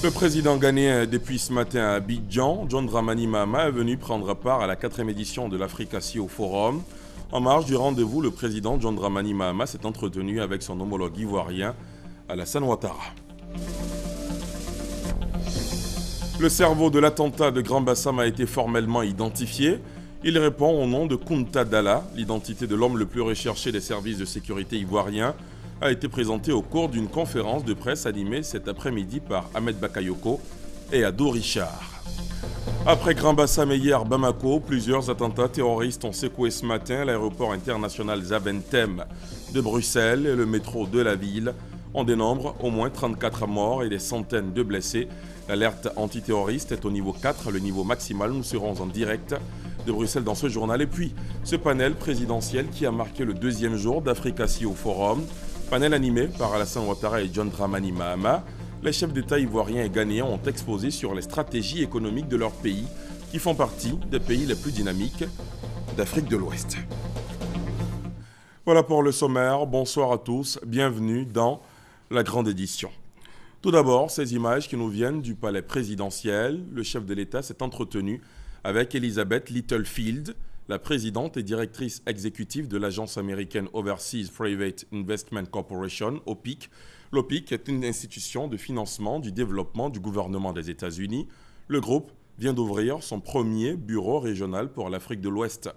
Le président ghanéen depuis ce matin à Abidjan, John Dramani Mahama, est venu prendre part à la 4e édition de l'Africa CEO Forum. En marge du rendez-vous, le président John Dramani Mahama s'est entretenu avec son homologue ivoirien Alassane Ouattara. Le cerveau de l'attentat de Grand Bassam a été formellement identifié. Il répond au nom de Kunta Dalla, l'identité de l'homme le plus recherché des services de sécurité ivoiriens, a été présentée au cours d'une conférence de presse animée cet après-midi par Ahmed Bakayoko et Ado Richard. Après Grand Bassam et hier Bamako, plusieurs attentats terroristes ont secoué ce matin l'aéroport international Zaventem de Bruxelles et le métro de la ville. On dénombre au moins 34 morts et des centaines de blessés. L'alerte antiterroriste est au niveau 4, le niveau maximal. Nous serons en direct de Bruxelles dans ce journal. Et puis, ce panel présidentiel qui a marqué le 2e jour d'Africa CEO Forum. Panel animé par Alassane Ouattara et John Dramani Mahama. Les chefs d'État ivoiriens et ghanéens ont exposé sur les stratégies économiques de leur pays, qui font partie des pays les plus dynamiques d'Afrique de l'Ouest. Voilà pour le sommaire. Bonsoir à tous. Bienvenue dans la grande édition. Tout d'abord, ces images qui nous viennent du palais présidentiel. Le chef de l'État s'est entretenu avec Elizabeth Littlefield, la présidente et directrice exécutive de l'agence américaine Overseas Private Investment Corporation, OPIC. L'OPIC est une institution de financement du développement du gouvernement des États-Unis. Le groupe vient d'ouvrir son premier bureau régional pour l'Afrique de l'Ouest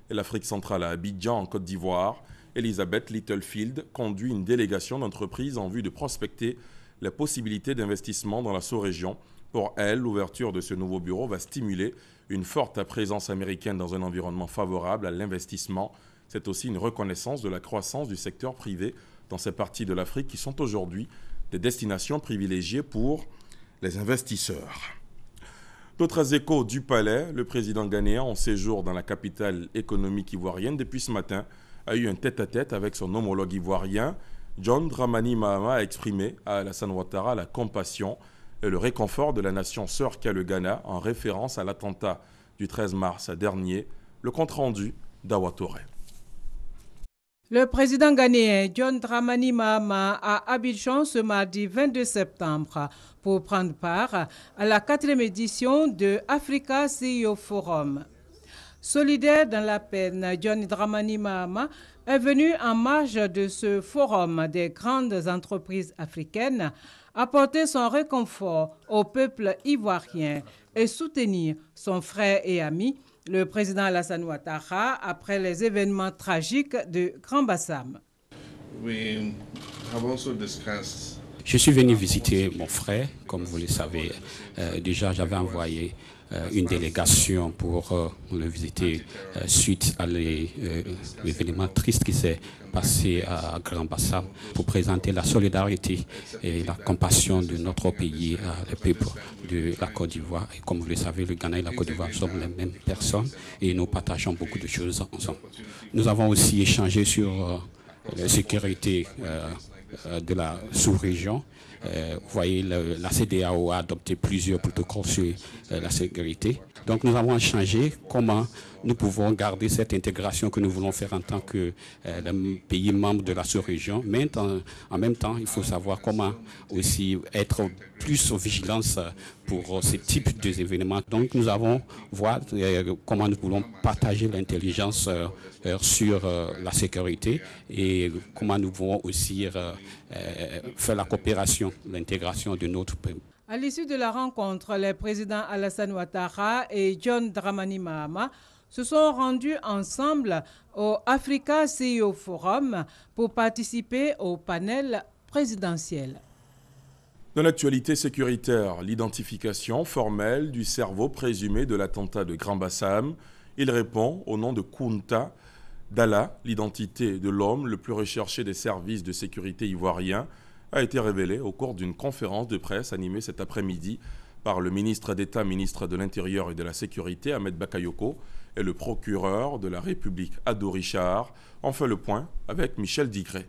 et l'Afrique centrale à Abidjan, en Côte d'Ivoire. Elizabeth Littlefield conduit une délégation d'entreprises en vue de prospecter les possibilités d'investissement dans la sous-région. Pour elle, l'ouverture de ce nouveau bureau va stimuler une forte présence américaine dans un environnement favorable à l'investissement. C'est aussi une reconnaissance de la croissance du secteur privé dans ces parties de l'Afrique qui sont aujourd'hui des destinations privilégiées pour les investisseurs. D'autres échos du palais, le président ghanéen en séjour dans la capitale économique ivoirienne depuis ce matin a eu un tête-à-tête avec son homologue ivoirien. John Dramani Mahama a exprimé à Alassane Ouattara la compassion et le réconfort de la nation sœur qu'est le Ghana en référence à l'attentat du 13 mars dernier, le compte-rendu d'Awa Touré. Le président ghanéen John Dramani Mahama à Abidjan ce mardi 22 septembre pour prendre part à la 4e édition de Africa CEO Forum. Solidaire dans la peine, John Dramani Mahama est venu en marge de ce forum des grandes entreprises africaines apporter son réconfort au peuple ivoirien et soutenir son frère et ami, le président Alassane Ouattara, après les événements tragiques de Grand Bassam. Je suis venu visiter mon frère, comme vous le savez. Déjà, j'avais envoyé une délégation pour le visiter suite à l'événement triste qui s'est passé à Grand Bassam, pour présenter la solidarité et la compassion de notre pays, le peuple de la Côte d'Ivoire. Et comme vous le savez, le Ghana et la Côte d'Ivoire sont les mêmes personnes et nous partageons beaucoup de choses ensemble. Nous avons aussi échangé sur la sécurité de la sous-région. Vous voyez, la CEDEAO a adopté plusieurs protocoles sur la sécurité. Donc nous avons échangé comment nous pouvons garder cette intégration que nous voulons faire en tant que pays membre de la sous-région. Mais en même temps, il faut savoir comment aussi être plus en vigilance pour ce type d'événements. Donc nous avons voir comment nous voulons partager l'intelligence sur la sécurité et comment nous voulons aussi faire la coopération, l'intégration de notre pays. À l'issue de la rencontre, les présidents Alassane Ouattara et John Dramani Mahama se sont rendus ensemble au Africa CEO Forum pour participer au panel présidentiel. Dans l'actualité sécuritaire, l'identification formelle du cerveau présumé de l'attentat de Grand Bassam. Il répond au nom de Kunta Dalla, l'identité de l'homme le plus recherché des services de sécurité ivoiriens, a été révélée au cours d'une conférence de presse animée cet après-midi par le ministre d'État, ministre de l'Intérieur et de la Sécurité, Ahmed Bakayoko, et le procureur de la République, Ado Richard. On fait le point avec Michel Digré.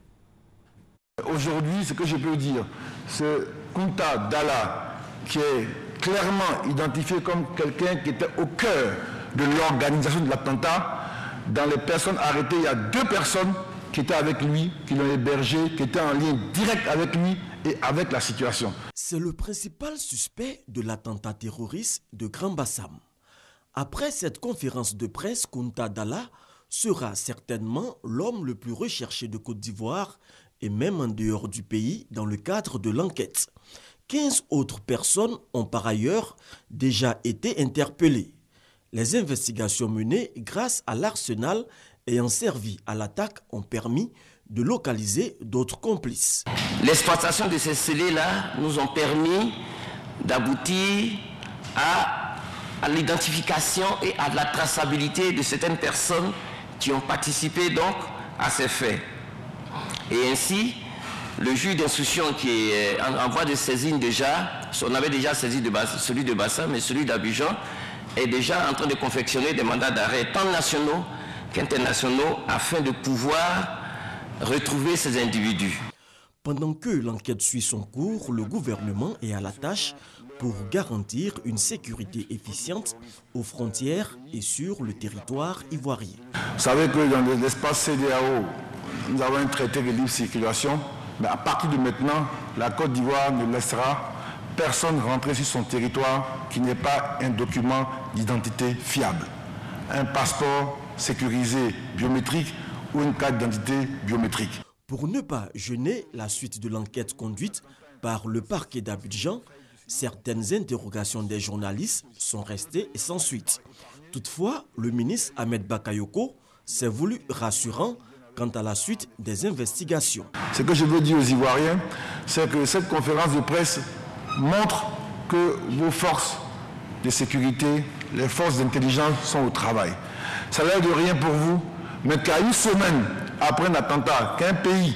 Aujourd'hui, ce que je peux dire, c'est Kunta Dalla, qui est clairement identifié comme quelqu'un qui était au cœur de l'organisation de l'attentat. Dans les personnes arrêtées, il y a 2 personnes qui étaient avec lui, qui l'ont hébergé, qui étaient en lien direct avec lui et avec la situation. C'est le principal suspect de l'attentat terroriste de Grand Bassam. Après cette conférence de presse, Kounta Dalla sera certainement l'homme le plus recherché de Côte d'Ivoire et même en dehors du pays dans le cadre de l'enquête. 15 autres personnes ont par ailleurs déjà été interpellées. Les investigations menées grâce à l'arsenal ayant servi à l'attaque ont permis de localiser d'autres complices. L'exploitation de ces scellés-là nous ont permis d'aboutir à l'identification et à la traçabilité de certaines personnes qui ont participé donc à ces faits. Et ainsi, le juge d'instruction qui est en voie de saisine déjà, on avait déjà saisi celui de Bassam, mais celui d'Abidjan est déjà en train de confectionner des mandats d'arrêt tant nationaux qu'internationaux afin de pouvoir retrouver ces individus. Pendant que l'enquête suit son cours, le gouvernement est à la tâche pour garantir une sécurité efficiente aux frontières et sur le territoire ivoirien. Vous savez que dans l'espace CEDEAO, nous avons un traité de libre circulation, mais à partir de maintenant, la Côte d'Ivoire ne laissera personne rentrer sur son territoire qui n'ait pas un document d'identité fiable, un passeport sécurisé biométrique ou une carte d'identité biométrique. Pour ne pas gêner la suite de l'enquête conduite par le parquet d'Abidjan, certaines interrogations des journalistes sont restées sans suite. Toutefois, le ministre Ahmed Bakayoko s'est voulu rassurant quant à la suite des investigations. Ce que je veux dire aux Ivoiriens, c'est que cette conférence de presse montre que vos forces de sécurité, les forces d'intelligence sont au travail. Ça n'a l'air de rien pour vous, mais qu'à une semaine après un attentat, qu'un pays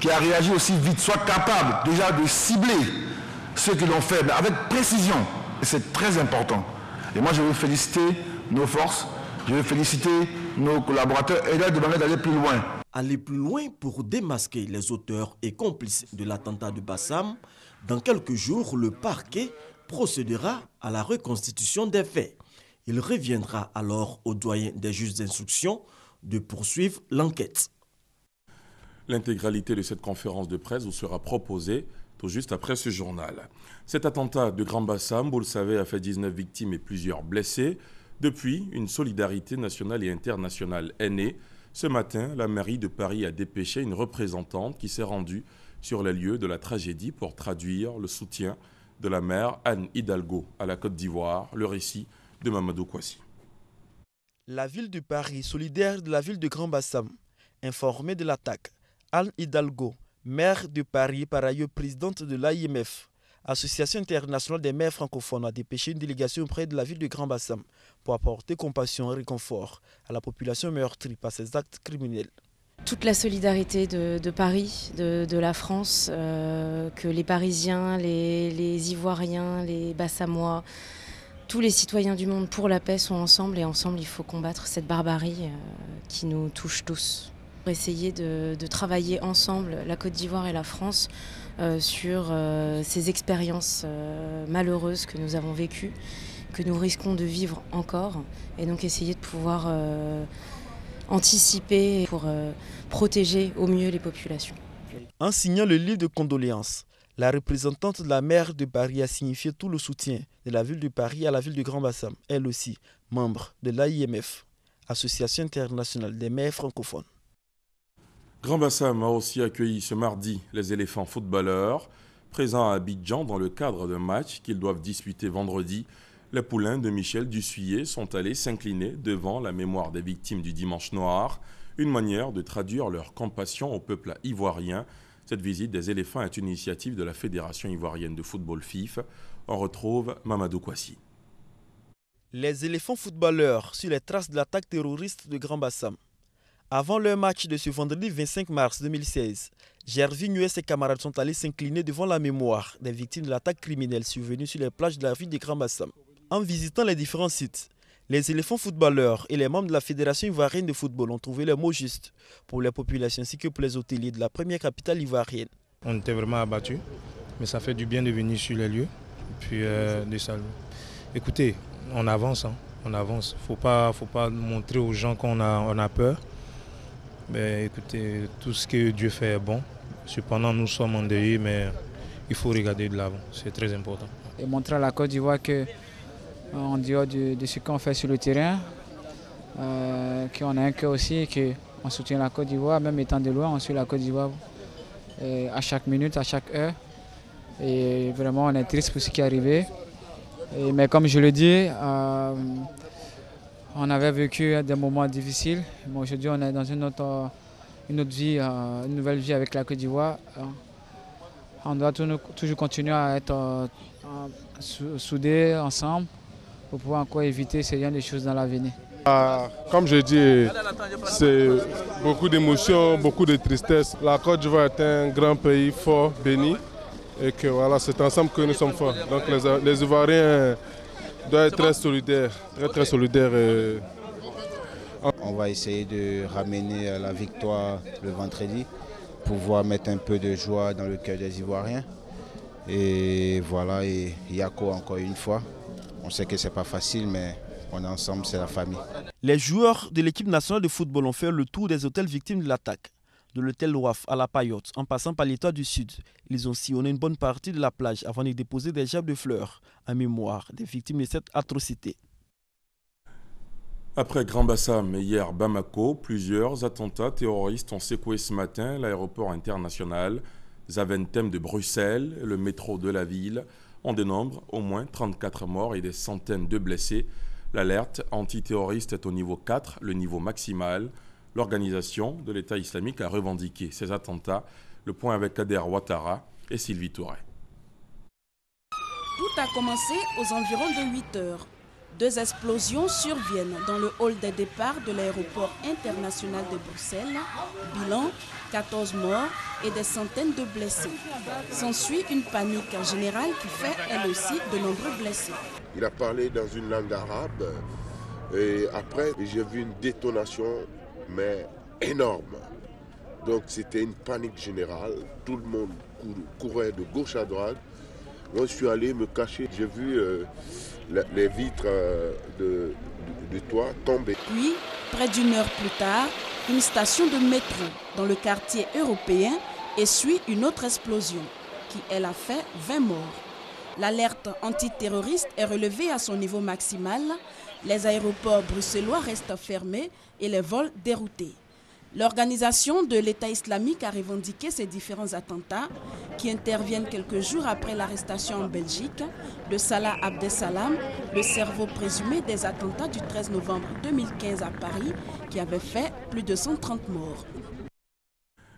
qui a réagi aussi vite soit capable déjà de cibler ceux qui l'ont fait, mais avec précision, c'est très important. Et moi, je veux féliciter nos forces, je veux féliciter nos collaborateurs et leur demander d'aller plus loin. Aller plus loin pour démasquer les auteurs et complices de l'attentat de Bassam. Dans quelques jours, le parquet procédera à la reconstitution des faits. Il reviendra alors au doyen des juges d'instruction de poursuivre l'enquête. L'intégralité de cette conférence de presse vous sera proposée tout juste après ce journal. Cet attentat de Grand Bassam, vous le savez, a fait 19 victimes et plusieurs blessés. Depuis, une solidarité nationale et internationale est née. Ce matin, la mairie de Paris a dépêché une représentante qui s'est rendue sur les lieux de la tragédie pour traduire le soutien de la maire Anne Hidalgo à la Côte d'Ivoire. Le récit de Mamadou Kouassi. La ville de Paris, solidaire de la ville de Grand Bassam, informée de l'attaque. Anne Hidalgo, maire de Paris, par ailleurs présidente de l'AIMF, Association internationale des maires francophones, a dépêché une délégation auprès de la ville de Grand Bassam pour apporter compassion et réconfort à la population meurtrie par ces actes criminels. Toute la solidarité de Paris, de la France, que les Parisiens, les Ivoiriens, les Bassamois, tous les citoyens du monde pour la paix sont ensemble et ensemble il faut combattre cette barbarie qui nous touche tous. Pour essayer de travailler ensemble, la Côte d'Ivoire et la France, sur ces expériences malheureuses que nous avons vécues, que nous risquons de vivre encore, et donc essayer de pouvoir anticiper pour protéger au mieux les populations. En signant le livre de condoléances, la représentante de la maire de Paris a signifié tout le soutien de la ville de Paris à la ville de Grand Bassam, elle aussi membre de l'AIMF, Association internationale des maires francophones. Grand Bassam a aussi accueilli ce mardi les éléphants footballeurs. Présents à Abidjan dans le cadre d'un match qu'ils doivent disputer vendredi, les poulains de Michel Dussuyer sont allés s'incliner devant la mémoire des victimes du Dimanche Noir, une manière de traduire leur compassion au peuple ivoirien. Cette visite des éléphants est une initiative de la Fédération ivoirienne de football FIF. On retrouve Mamadou Kouassi. Les éléphants footballeurs sur les traces de l'attaque terroriste de Grand Bassam. Avant leur match de ce vendredi 25 mars 2016, Gervinho et ses camarades sont allés s'incliner devant la mémoire des victimes de l'attaque criminelle survenue sur les plages de la ville de Grand Bassam. En visitant les différents sites, les éléphants footballeurs et les membres de la Fédération ivoirienne de football ont trouvé le mot juste pour les populations ainsi que pour les hôteliers de la première capitale ivoirienne. On était vraiment abattus, mais ça fait du bien de venir sur les lieux et puis de saluer. Écoutez, on avance, on avance. Faut pas montrer aux gens qu'on a peur. Mais écoutez, tout ce que Dieu fait est bon. Cependant, nous sommes endeuillés, mais il faut regarder de l'avant, c'est très important. Et montrer à la Côte d'Ivoire que, en dehors de ce qu'on fait sur le terrain, qu'on a un cœur aussi, qu'on soutient la Côte d'Ivoire, même étant de loin, on suit la Côte d'Ivoire à chaque minute, à chaque heure. Et vraiment, on est triste pour ce qui est arrivé. Mais comme je le dis, on avait vécu des moments difficiles. Mais aujourd'hui, on est dans une autre vie, une nouvelle vie avec la Côte d'Ivoire. On doit toujours continuer à être soudés ensemble pour pouvoir encore éviter ce genre de choses dans l'avenir. Comme je dis, c'est beaucoup d'émotions, beaucoup de tristesse. La Côte d'Ivoire est un grand pays fort, béni, et que voilà, c'est ensemble que nous sommes forts. Donc les Ivoiriens doivent être très solidaires, très solidaires. On va essayer de ramener la victoire le vendredi, pouvoir mettre un peu de joie dans le cœur des Ivoiriens. Et voilà, et Yako encore une fois. On sait que c'est pas facile, mais on est ensemble, c'est la famille. Les joueurs de l'équipe nationale de football ont fait le tour des hôtels victimes de l'attaque. De l'hôtel Loaf à la Payotte, en passant par l'État du Sud. Ils ont sillonné une bonne partie de la plage avant de déposer des gerbes de fleurs en mémoire des victimes de cette atrocité. Après Grand Bassam et hier Bamako, plusieurs attentats terroristes ont secoué ce matin l'aéroport international Zaventem de Bruxelles et le métro de la ville. On dénombre au moins 34 morts et des centaines de blessés. L'alerte antiterroriste est au niveau 4, le niveau maximal. L'organisation de l'État islamique a revendiqué ces attentats. Le point avec Kader Ouattara et Sylvie Touré. Tout a commencé aux environs de 8 heures. 2 explosions surviennent dans le hall des départs de l'aéroport international de Bruxelles. Bilan, 14 morts et des centaines de blessés. S'ensuit une panique générale qui fait elle aussi de nombreux blessés. Il a parlé dans une langue arabe et après j'ai vu une détonation mais énorme. Donc c'était une panique générale. Tout le monde courait de gauche à droite. Moi je suis allé me cacher. J'ai vu les vitres de toit tomber. Puis, près d'une heure plus tard, une station de métro dans le quartier européen essuie une autre explosion qui, elle, a fait 20 morts. L'alerte antiterroriste est relevée à son niveau maximal. Les aéroports bruxellois restent fermés et les vols déroutés. L'organisation de l'État islamique a revendiqué ces différents attentats qui interviennent quelques jours après l'arrestation en Belgique de Salah Abdeslam, le cerveau présumé des attentats du 13 novembre 2015 à Paris, qui avait fait plus de 130 morts.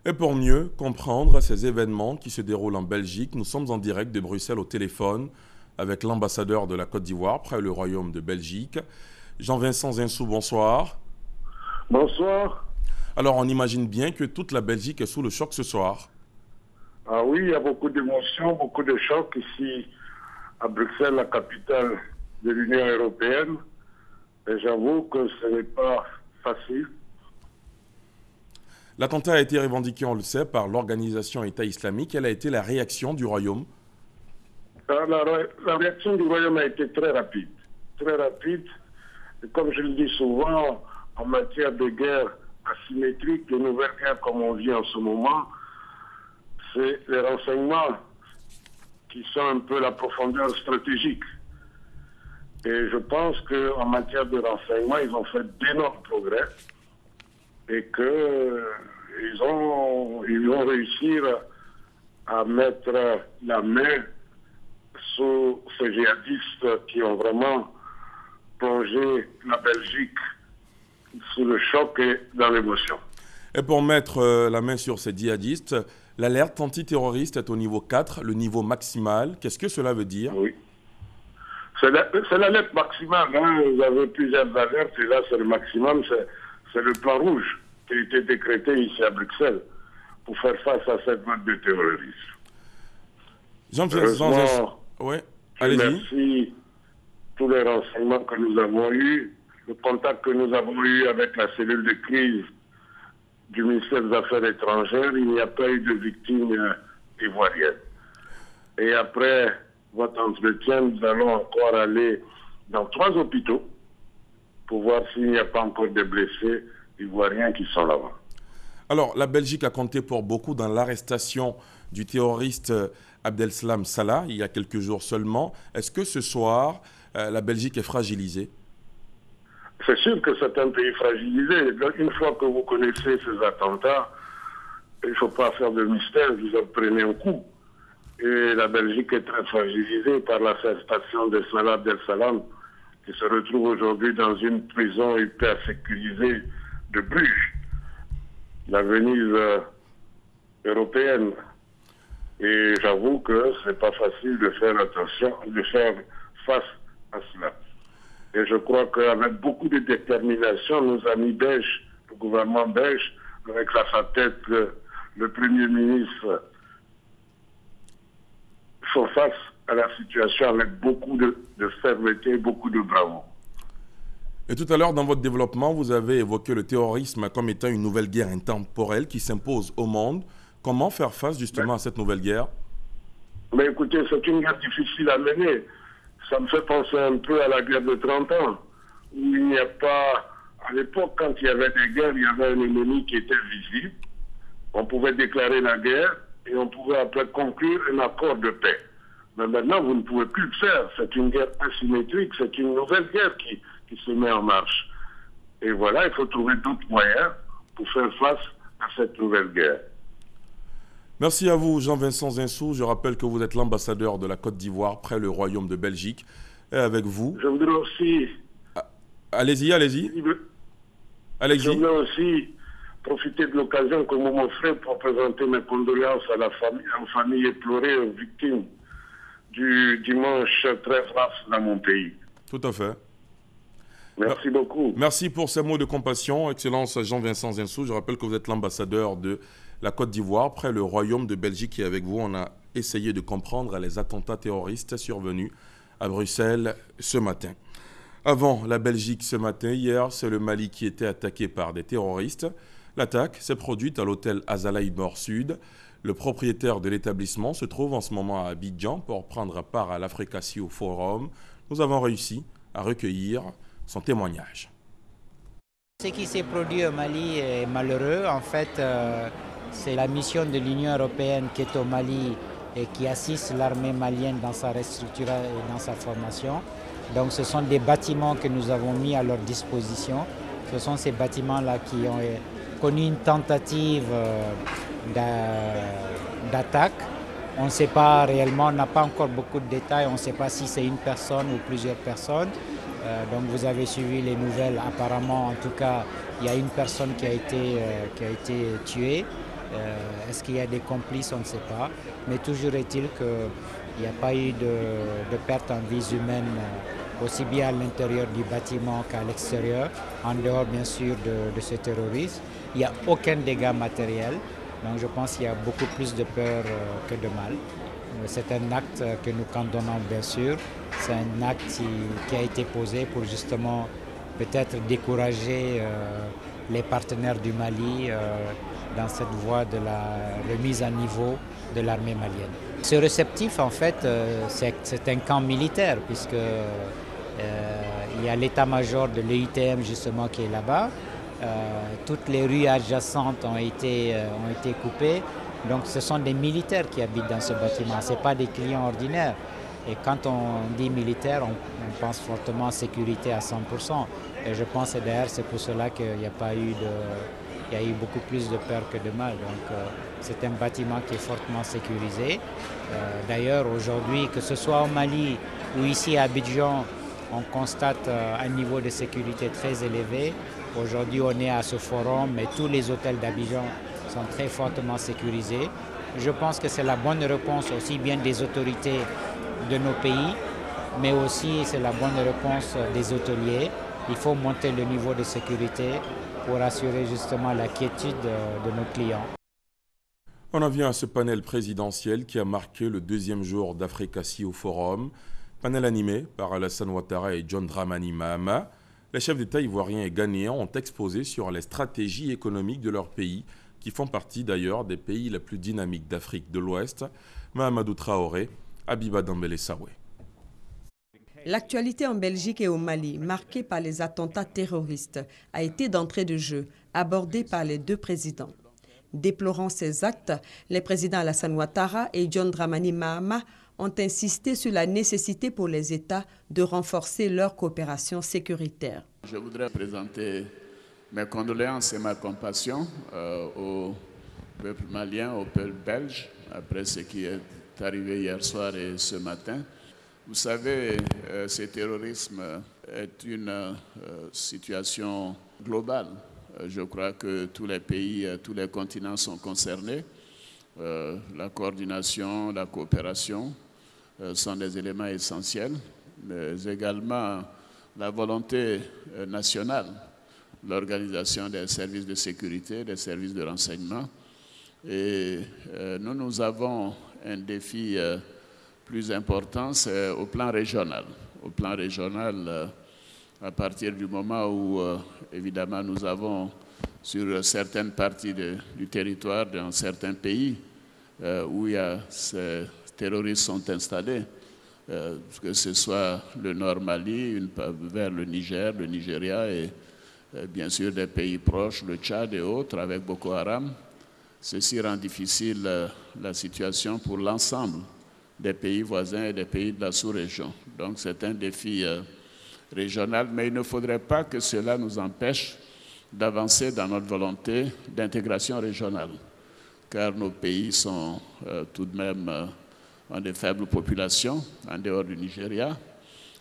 Et pour mieux comprendre ces événements qui se déroulent en Belgique, nous sommes en direct de Bruxelles au téléphone avec l'ambassadeur de la Côte d'Ivoire près le Royaume de Belgique. Jean-Vincent Zinsou, bonsoir. Bonsoir. Alors on imagine bien que toute la Belgique est sous le choc ce soir. Ah oui, il y a beaucoup d'émotions, beaucoup de chocs ici à Bruxelles, la capitale de l'Union européenne. Et j'avoue que ce n'est pas facile. L'attentat a été revendiqué, on le sait, par l'organisation État islamique. Quelle a été la réaction du Royaume? La réaction du Royaume a été très rapide. Très rapide. Et comme je le dis souvent, en matière de guerre asymétrique, de nouvelles guerres comme on vit en ce moment, c'est les renseignements qui sont un peu la profondeur stratégique. Et je pense qu'en matière de renseignement, ils ont fait d'énormes progrès et qu'ils vont réussir à mettre la main sur ces djihadistes qui ont vraiment plongé la Belgique sous le choc et dans l'émotion. Et pour mettre la main sur ces djihadistes, l'alerte antiterroriste est au niveau 4, le niveau maximal. Qu'est-ce que cela veut dire? Oui. C'est l'alerte maximale. Hein. Vous avez plusieurs alertes et là, c'est le maximum. C'est le plan rouge qui a été décrété ici à Bruxelles pour faire face à cette vague de terrorisme. Jean-Pierre, oui, allez-y. Merci tous les renseignements que nous avons eus, le contact que nous avons eu avec la cellule de crise du ministère des Affaires étrangères, il n'y a pas eu de victimes ivoiriennes. Et après votre entretien, nous allons encore aller dans 3 hôpitaux pour voir s'il n'y a pas encore de blessés ivoiriens qui sont là-bas. Alors, la Belgique a compté pour beaucoup dans l'arrestation du terroriste Abdeslam Salah, il y a quelques jours seulement. Est-ce que ce soir, la Belgique est fragilisée? C'est sûr que c'est un pays fragilisé. Une fois que vous connaissez ces attentats, il ne faut pas faire de mystère, vous en prenez un coup. Et la Belgique est très fragilisée par l'arrestation de Salah Abdeslam, qui se retrouve aujourd'hui dans une prison hyper sécurisée de Bruges, la Venise européenne. Et j'avoue que ce n'est pas facile de faire attention, de faire face à cela. Et je crois qu'avec beaucoup de détermination, nos amis belges, le gouvernement belge, avec à sa tête le Premier ministre, font face à la situation avec beaucoup de fermeté, beaucoup de bravoure. Et tout à l'heure, dans votre développement, vous avez évoqué le terrorisme comme étant une nouvelle guerre intemporelle qui s'impose au monde. Comment faire face justement à cette nouvelle guerre? Mais écoutez, c'est une guerre difficile à mener. Ça me fait penser un peu à la guerre de 30 ans, où il n'y a pas... À l'époque, quand il y avait des guerres, il y avait un ennemi qui était visible. On pouvait déclarer la guerre et on pouvait après conclure un accord de paix. Mais maintenant, vous ne pouvez plus le faire. C'est une guerre asymétrique, c'est une nouvelle guerre qui se met en marche. Et voilà, il faut trouver d'autres moyens pour faire face à cette nouvelle guerre. Merci à vous, Jean-Vincent Zinsou. Je rappelle que vous êtes l'ambassadeur de la Côte d'Ivoire près le Royaume de Belgique. Et avec vous... Je voudrais aussi... Allez-y, allez-y. Allez-y. Je voudrais aussi profiter de l'occasion que vous m'offrez pour présenter mes condoléances à la famille, aux familles éplorées, aux victimes du dimanche 13 mars dans mon pays. Tout à fait. Merci beaucoup. Merci pour ces mots de compassion, Excellence Jean-Vincent Zinsou. Je rappelle que vous êtes l'ambassadeur de la Côte d'Ivoire près le Royaume de Belgique. Et avec vous, on a essayé de comprendre les attentats terroristes survenus à Bruxelles ce matin. Avant la Belgique ce matin, hier, c'est le Mali qui était attaqué par des terroristes. L'attaque s'est produite à l'hôtel Azalaï Nord-Sud. Le propriétaire de l'établissement se trouve en ce moment à Abidjan pour prendre part à l'Africacio Forum. Nous avons réussi à recueillir son témoignage. Ce qui s'est produit au Mali est malheureux. En fait, c'est la mission de l'Union européenne qui est au Mali et qui assiste l'armée malienne dans sa restructuration et dans sa formation. Donc ce sont des bâtiments que nous avons mis à leur disposition. Ce sont ces bâtiments-là qui ont connu une tentative d'attaque. On ne sait pas réellement, on n'a pas encore beaucoup de détails, on ne sait pas si c'est une personne ou plusieurs personnes. Donc vous avez suivi les nouvelles, apparemment en tout cas il y a une personne qui a été tuée. Est-ce qu'il y a des complices, on ne sait pas. Mais toujours est-il qu'il n'y a pas eu de perte en vies humaines, aussi bien à l'intérieur du bâtiment qu'à l'extérieur, en dehors bien sûr de ce terrorisme. Il n'y a aucun dégât matériel, donc je pense qu'il y a beaucoup plus de peur que de mal. C'est un acte que nous condamnons bien sûr, c'est un acte qui a été posé pour justement peut-être décourager les partenaires du Mali dans cette voie de la remise à niveau de l'armée malienne. Ce réceptif en fait c'est un camp militaire puisque il y a l'état-major de l'EUTM justement qui est là-bas. Toutes les rues adjacentes ont été coupées. Donc ce sont des militaires qui habitent dans ce bâtiment, ce n'est pas des clients ordinaires. Et quand on dit militaire, on pense fortement à sécurité à 100%. Et je pense d'ailleurs c'est pour cela qu'il n'y a pas eu il y a eu beaucoup plus de peur que de mal. Donc c'est un bâtiment qui est fortement sécurisé. D'ailleurs aujourd'hui, que ce soit au Mali ou ici à Abidjan, on constate un niveau de sécurité très élevé. Aujourd'hui on est à ce forum, mais tous les hôtels d'Abidjan sont très fortement sécurisés. Je pense que c'est la bonne réponse aussi bien des autorités de nos pays, mais aussi c'est la bonne réponse des hôteliers. Il faut monter le niveau de sécurité pour assurer justement la quiétude de nos clients. On en vient à ce panel présidentiel qui a marqué le deuxième jour d'Africacio Forum. Panel animé par Alassane Ouattara et John Dramani Mahama. Les chefs d'État ivoiriens et ghanéens ont exposé sur les stratégies économiques de leur pays, qui font partie d'ailleurs des pays les plus dynamiques d'Afrique de l'Ouest. Mahamadou Traoré, Abiba Dambélé-Sawé. L'actualité en Belgique et au Mali, marquée par les attentats terroristes, a été d'entrée de jeu, abordée par les deux présidents. Déplorant ces actes, les présidents Alassane Ouattara et John Dramani Mahama ont insisté sur la nécessité pour les États de renforcer leur coopération sécuritaire. Je voudrais présenter mes condoléances et ma compassion au peuple malien, au peuple belge, après ce qui est arrivé hier soir et ce matin. Vous savez, ce terrorisme est une situation globale. Je crois que tous les pays, tous les continents sont concernés. La coordination, la coopération sont des éléments essentiels, mais également la volonté nationale, l'organisation des services de sécurité, des services de renseignement. Et nous avons un défi plus important, c'est au plan régional. Au plan régional, à partir du moment où, évidemment, nous avons sur certaines parties du territoire, dans certains pays, où ces terroristes sont installés, que ce soit le Nord Mali, vers le Niger, le Nigeria et bien sûr des pays proches, le Tchad et autres, avec Boko Haram. Ceci rend difficile la situation pour l'ensemble des pays voisins et des pays de la sous-région. Donc c'est un défi régional, mais il ne faudrait pas que cela nous empêche d'avancer dans notre volonté d'intégration régionale, car nos pays sont tout de même ont de faibles populations, en dehors du Nigeria,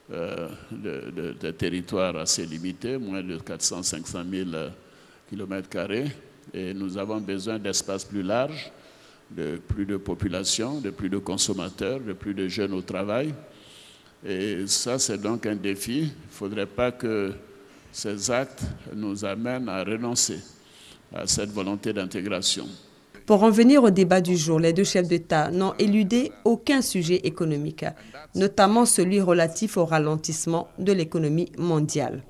de territoires assez limités, moins de 400-500 000 km², et nous avons besoin d'espaces plus larges, de plus de population, de plus de consommateurs, de plus de jeunes au travail. Et ça, c'est donc un défi. Il ne faudrait pas que ces actes nous amènent à renoncer à cette volonté d'intégration. Pour en venir au débat du jour, les deux chefs d'État n'ont éludé aucun sujet économique, notamment celui relatif au ralentissement de l'économie mondiale.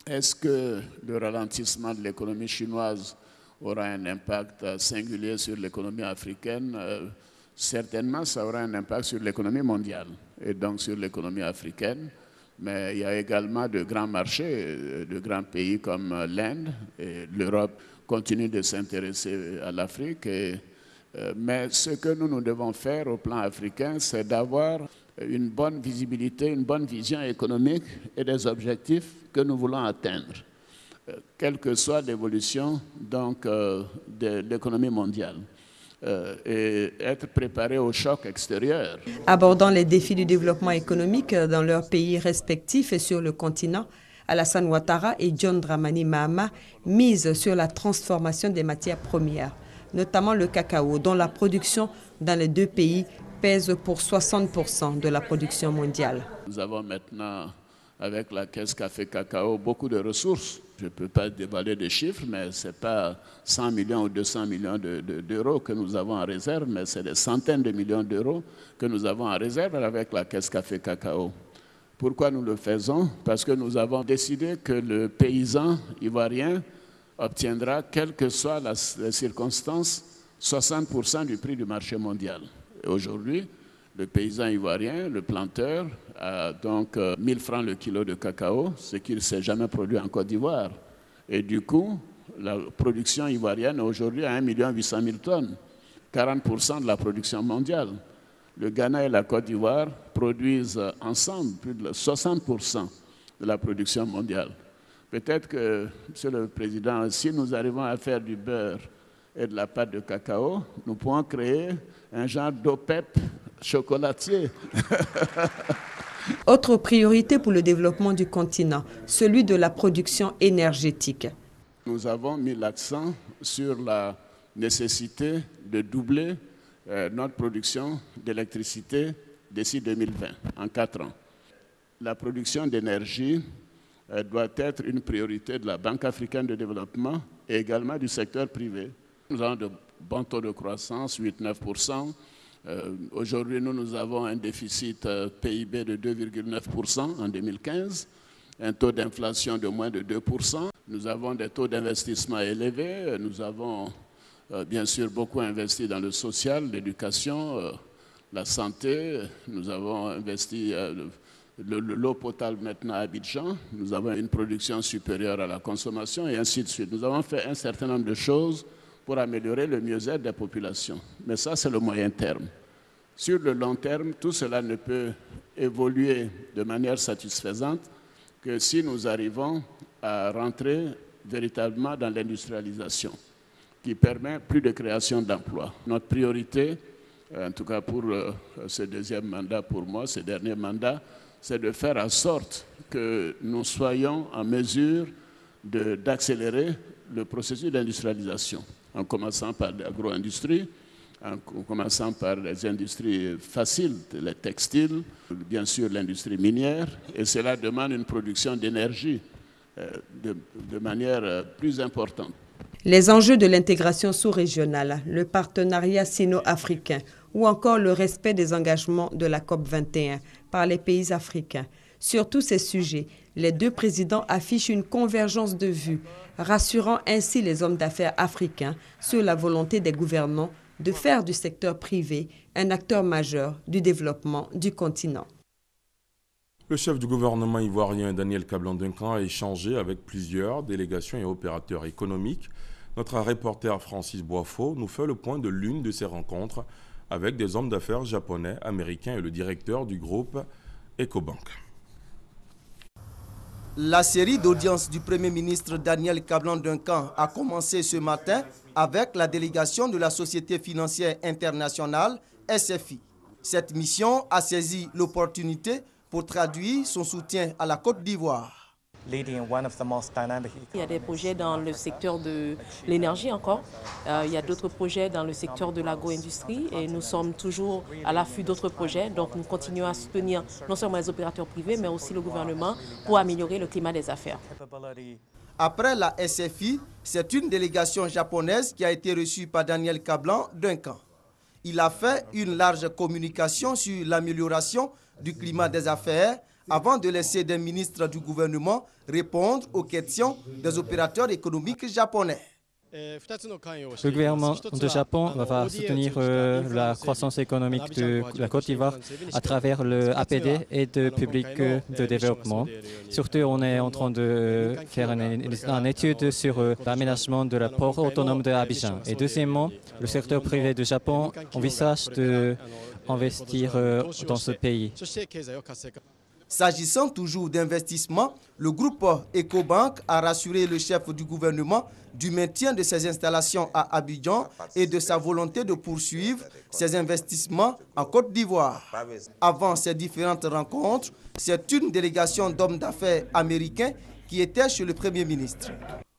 Est-ce que le ralentissement de l'économie chinoise aura un impact singulier sur l'économie africaine? Certainement, ça aura un impact sur l'économie mondiale et donc sur l'économie africaine. Mais il y a également de grands marchés, de grands pays comme l'Inde et l'Europe continuent de s'intéresser à l'Afrique. Mais ce que nous devons faire au plan africain, c'est d'avoir une bonne visibilité, une bonne vision économique et des objectifs que nous voulons atteindre, quelle que soit l'évolution de l'économie mondiale. Et être préparé au choc extérieur. Abordant les défis du développement économique dans leurs pays respectifs et sur le continent, Alassane Ouattara et John Dramani Mahama misent sur la transformation des matières premières, notamment le cacao, dont la production dans les deux pays pèse pour 60% de la production mondiale. Nous avons maintenant, avec la caisse café cacao, beaucoup de ressources. Je ne peux pas dévoiler des chiffres, mais ce n'est pas 100 millions ou 200 millions d'euros que nous avons en réserve, mais c'est des centaines de millions d'euros que nous avons en réserve avec la caisse café cacao. Pourquoi nous le faisons? Parce que nous avons décidé que le paysan ivoirien obtiendra, quelles que soient les circonstances, 60% du prix du marché mondial. Et aujourd'hui, le paysan ivoirien, le planteur, a donc 1000 francs le kilo de cacao, ce qui ne s'est jamais produit en Côte d'Ivoire. Et du coup, la production ivoirienne aujourd'hui à 1 800 000 tonnes, 40% de la production mondiale. Le Ghana et la Côte d'Ivoire produisent ensemble plus de 60% de la production mondiale. Peut-être que, Monsieur le Président, si nous arrivons à faire du beurre et de la pâte de cacao, nous pourrons créer un genre d'OPEP chocolatier. Autre priorité pour le développement du continent, celui de la production énergétique. Nous avons mis l'accent sur la nécessité de doubler notre production d'électricité d'ici 2020, en 4 ans. La production d'énergie doit être une priorité de la Banque africaine de développement et également du secteur privé. Nous avons de bons taux de croissance, 8-9%. Aujourd'hui, nous avons un déficit PIB de 2,9% en 2015, un taux d'inflation de moins de 2%. Nous avons des taux d'investissement élevés. Nous avons bien sûr beaucoup investi dans le social, l'éducation, la santé. Nous avons investi l'eau potable maintenant à Abidjan. Nous avons une production supérieure à la consommation et ainsi de suite. Nous avons fait un certain nombre de choses pour améliorer le mieux-être des populations. Mais ça, c'est le moyen terme. Sur le long terme, tout cela ne peut évoluer de manière satisfaisante que si nous arrivons à rentrer véritablement dans l'industrialisation, qui permet plus de création d'emplois. Notre priorité, en tout cas pour ce deuxième mandat pour moi, ce dernier mandat, c'est de faire en sorte que nous soyons en mesure d'accélérer le processus d'industrialisation, en commençant par l'agro-industrie, en commençant par les industries faciles, les textiles, bien sûr l'industrie minière, et cela demande une production d'énergie de manière plus importante. Les enjeux de l'intégration sous-régionale, le partenariat sino-africain ou encore le respect des engagements de la COP21 par les pays africains. Sur tous ces sujets, les deux présidents affichent une convergence de vues, rassurant ainsi les hommes d'affaires africains sur la volonté des gouvernants de faire du secteur privé un acteur majeur du développement du continent. Le chef du gouvernement ivoirien Daniel Kablan-Duncan a échangé avec plusieurs délégations et opérateurs économiques. Notre reporter Francis Boifo nous fait le point de l'une de ces rencontres avec des hommes d'affaires japonais, américains et le directeur du groupe Ecobank. La série d'audiences du Premier ministre Daniel Kablan-Duncan a commencé ce matin avec la délégation de la Société financière internationale, SFI. Cette mission a saisi l'opportunité pour traduire son soutien à la Côte d'Ivoire. Il y a des projets dans le secteur de l'énergie encore. Il y a d'autres projets dans le secteur de l'agro-industrie et nous sommes toujours à l'affût d'autres projets. Donc nous continuons à soutenir non seulement les opérateurs privés mais aussi le gouvernement pour améliorer le climat des affaires. Après la SFI, c'est une délégation japonaise qui a été reçue par Daniel Kablan-Duncan. Il a fait une large communication sur l'amélioration du climat des affaires avant de laisser des ministres du gouvernement répondre aux questions des opérateurs économiques japonais. Le gouvernement du Japon va soutenir la croissance économique de la Côte d'Ivoire à travers le APD et de public de développement. Surtout, on est en train de faire une étude sur l'aménagement de la port autonome de Abidjan. Et deuxièmement, le secteur privé du Japon envisage d'investir dans ce pays. S'agissant toujours d'investissement, le groupe Ecobank a rassuré le chef du gouvernement du maintien de ses installations à Abidjan et de sa volonté de poursuivre ses investissements en Côte d'Ivoire. Avant ces différentes rencontres, c'est une délégation d'hommes d'affaires américains qui était chez le Premier ministre.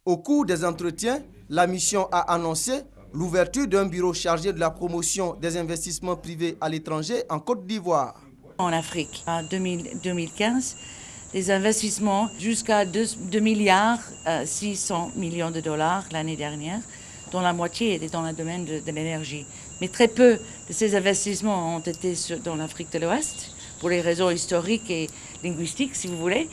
Au cours des entretiens, la mission a annoncé l'ouverture d'un bureau chargé de la promotion des investissements privés à l'étranger en Côte d'Ivoire. En Afrique, en 2015, les investissements jusqu'à 2 milliards 600 millions de dollars l'année dernière, dont la moitié était dans le domaine de l'énergie. Mais très peu de ces investissements ont été dans l'Afrique de l'Ouest, pour les raisons historiques et linguistiques, si vous voulez.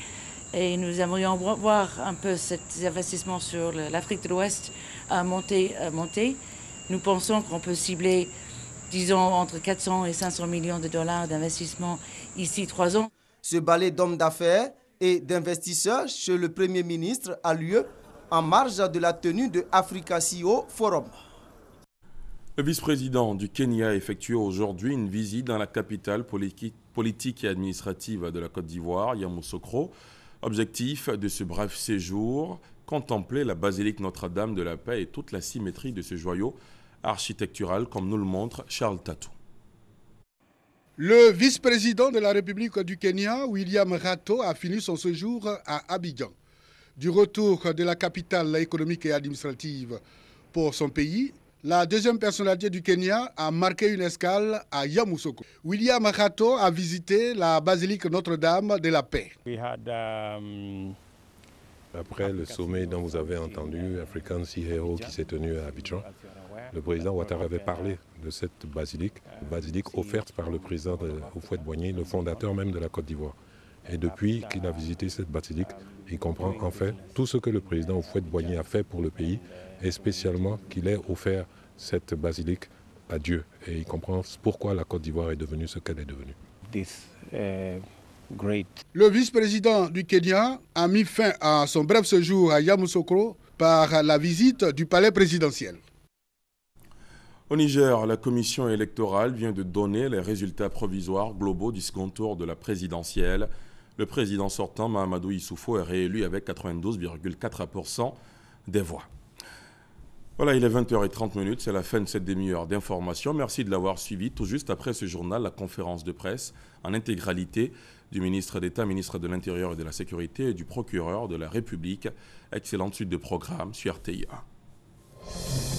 Et nous aimerions voir un peu ces investissements sur l'Afrique de l'Ouest monter. Nous pensons qu'on peut cibler, disons, entre 400 et 500 millions de dollars d'investissement ici 3 ans. Ce ballet d'hommes d'affaires et d'investisseurs chez le Premier ministre a lieu en marge de la tenue de Africa CEO Forum. Le vice-président du Kenya a effectué aujourd'hui une visite dans la capitale politique et administrative de la Côte d'Ivoire, Yamoussoukro. Objectif de ce bref séjour, contempler la basilique Notre-Dame de la Paix et toute la symétrie de ce joyau architectural, comme nous le montre Charles Tatou. Le vice-président de la République du Kenya, William Ruto, a fini son séjour à Abidjan. Du retour de la capitale économique et administrative pour son pays, la deuxième personnalité du Kenya a marqué une escale à Yamoussoukro. William Ruto a visité la basilique Notre-Dame de la Paix. Après le sommet dont vous avez entendu, African Sea Hero, qui s'est tenu à Abidjan, le président Ouattara avait parlé de cette basilique offerte par le président Houphouët-Boigny, le fondateur même de la Côte d'Ivoire. Et depuis qu'il a visité cette basilique, il comprend en fait tout ce que le président Houphouët-Boigny a fait pour le pays, et spécialement qu'il ait offert cette basilique à Dieu. Et il comprend pourquoi la Côte d'Ivoire est devenue ce qu'elle est devenue. Le vice-président du Kenya a mis fin à son bref séjour à Yamoussoukro par la visite du palais présidentiel. Au Niger, la commission électorale vient de donner les résultats provisoires globaux du second tour de la présidentielle. Le président sortant, Mahamadou Issoufou, est réélu avec 92,4% des voix. Voilà, il est 20h30, c'est la fin de cette demi-heure d'information. Merci de l'avoir suivi. Tout juste après ce journal, la conférence de presse en intégralité du ministre d'État, ministre de l'Intérieur et de la Sécurité et du procureur de la République. Excellente suite de programme sur RTI 1.